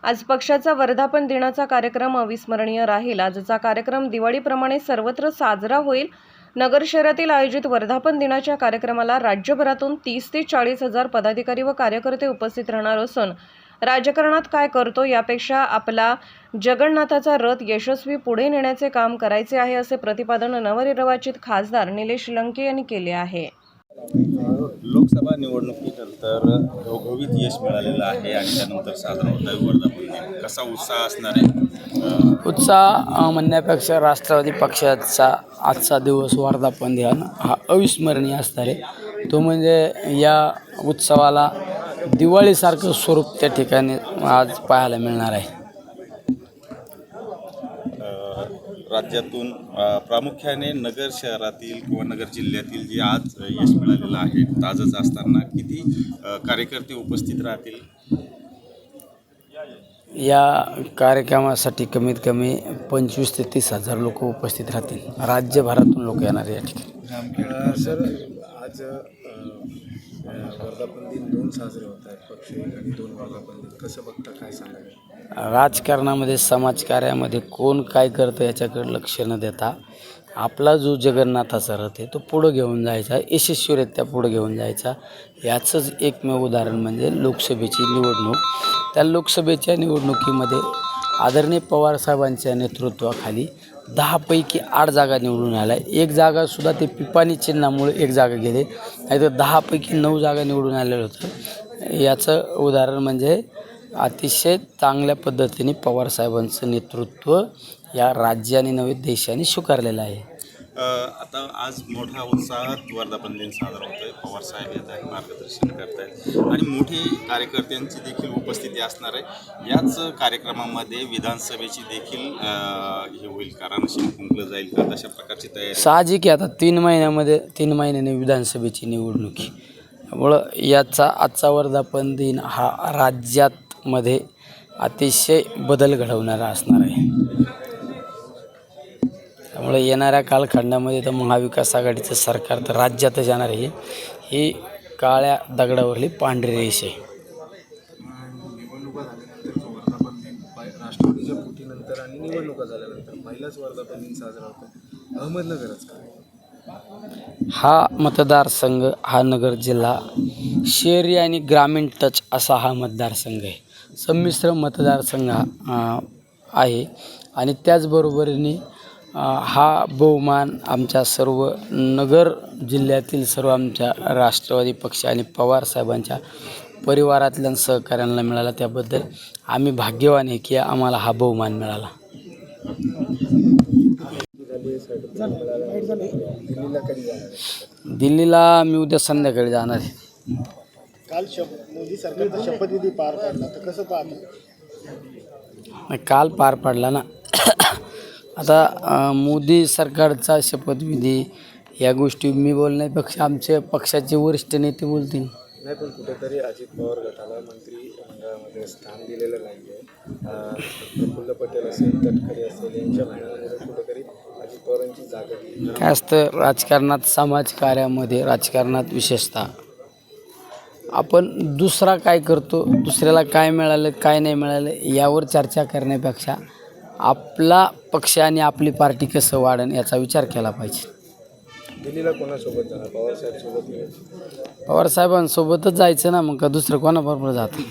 आज पक्षाचा वर्धापन दिनाचा कार्यक्रम अविस्मरणीय राहील। आजचा कार्यक्रम दिवाळीप्रमाणे सर्वत्र साजरा होईल। नगर शहरातील आयोजित वर्धापन दिनाच्या कार्यक्रमाला राज्यभरातून 30 ते 40 हजार पदाधिकारी व कार्यकर्ते उपस्थित राहणार असून राजकारणात काय करतो यापेक्षा आपला जगन्नाथाचा रथ यशस्वी पुढे नेण्याचे काम करायचे आहे, असे प्रतिपादन नवनिर्वाचित खासदार निलेश लंके यांनी केले आहे। लोकसभा निवडणुकीनंतर घवघवीत यश मिळालेलं आहे आणि त्यानंतर साजरा होत आहे वर्धापन दिन। कसा उत्साह असणार आहे? उत्साह म्हणण्यापेक्षा राष्ट्रवादी पक्षाचा आजचा दिवस वर्धापन दिन हा अविस्मरणीय असणार आहे। तो म्हणजे या उत्सवाला दिवाळीसारखं स्वरूप त्या ठिकाणी आज पाहायला मिळणार आहे। राज्यातून प्रामुख्याने नगर शहरातील किंवा नगर जिल्ह्यातील जे आज यश मिळालेलं आहे ताजंच असताना किती कार्यकर्ते उपस्थित राहतील? या कार्यक्रमासाठी कमीत कमी 25 ते 30 हजार लोक उपस्थित राहतील। राज्यभरातून लोक येणार या ठिकाणी। सर, आज वर्धापन दिन 2 साजरे होत आहेत, पक्ष आणि 2 वर्धापन दिन कसं बघता, काय सांगाल? राजकारणामध्ये समाजकार्यामध्ये कोण काय करतं याच्याकडे लक्ष न देता आपला जो जगन्नाथाचा रथ आहे तो पुढं घेऊन जायचा, यशस्वीरित्या पुढं घेऊन जायचा। याचंच एकमेव उदाहरण म्हणजे लोकसभेची निवडणूक। त्या लोकसभेच्या निवडणुकीमध्ये आदरणीय पवारसाहेबांच्या नेतृत्वाखाली 10 पैकी 8 जागा निवडून आल्या। एक जागासुद्धा ते पिपाणी चिन्हामुळे एक जागा गेले, नाहीतर 10 पैकी 9 जागा निवडून आलेलं होतं। याचं उदाहरण म्हणजे अतिशय चांगल्या पद्धतीने पवारसाहेबांचं नेतृत्व या राज्याने नव्हे देशाने स्वीकारलेलं आहे। आता आज मोठा उत्साहात वर्धापन दिन साजरा होतो आहे। पवारसाहेब येत आहेत, मार्गदर्शन करत आहेत आणि मोठे कार्यकर्त्यांची देखील उपस्थिती असणार आहे। याच कार्यक्रमामध्ये विधानसभेची देखील हे होईल का, रणशिंग फुंकलं जाईल का, तशा प्रकारची तयारी? साहजिक आहे, आता 3 महिन्याने विधानसभेची निवडणूक आहे। त्यामुळं याचा आजचा वर्धापन दिन हा राज्यामध्ये अतिशय बदल घडवणारा असणार आहे। त्यामुळे येणाऱ्या कालखंडामध्ये तर महाविकास आघाडीचं सरकार तर राज्यातच येणार आहे। ही काळ्या दगडावरली पांढरी रेष आहे। निवडणुका झाल्यानंतर जो वर्धापन दिन राष्ट्रवादीच्या फुटीनंतर आणि निवडणुका झाल्यानंतर पहिलाच वर्धापन दिन साजरा होतो अहमदनगरच का? हा मतदारसंघ, हा नगर जिल्हा शहरी आणि ग्रामीण टच असा हा मतदारसंघ आहे। संमिश्र मतदारसंघ आहे आणि त्याचबरोबरीने हा बहुमान आमच्या सर्व नगर जिल्ह्यातील सर्व आमच्या राष्ट्रवादी पक्ष आणि पवारसाहेबांच्या परिवारातल्या सहकाऱ्यांना मिळाला। त्याबद्दल आम्ही भाग्यवान आहे की आम्हाला हा बहुमान मिळाला। दिल्लीला मी उद्या संध्याकाळी जाणार आहे। काल मोदी सरकारचा शपथविधी पार पडला, तर कसं पाहता? काल पार पडला ना। आता मोदी सरकारचा शपथविधी या गोष्टी मी बोलण्यापेक्षा आमच्या पक्षाचे वरिष्ठ नेते बोलतील। नाही, पण कुठेतरी अजित पवार गटाला मंत्रिमंडळामध्ये स्थान दिलेलं नाही आहे। प्रफुल्ल पटेल असेल, तटकरे असेल, यांच्या भांडणामध्ये कुठेतरी अजित पवारांची जागा काय असतं राजकारणात, समाजकार्यामध्ये, राजकारणात विशेषतः आपण दुसरा काय करतो, दुसऱ्याला काय मिळालं काय नाही मिळालं यावर चर्चा करण्यापेक्षा आपला पक्ष आणि आपली पार्टी कसं वाढेल याचा विचार केला पाहिजे। दिल्लीला कोणासोबत जाणार? पवारसाहेबांसोबत? पवारसाहेबांसोबतच जायचं ना, मग का दुसरं कोणाबरोबर जातं?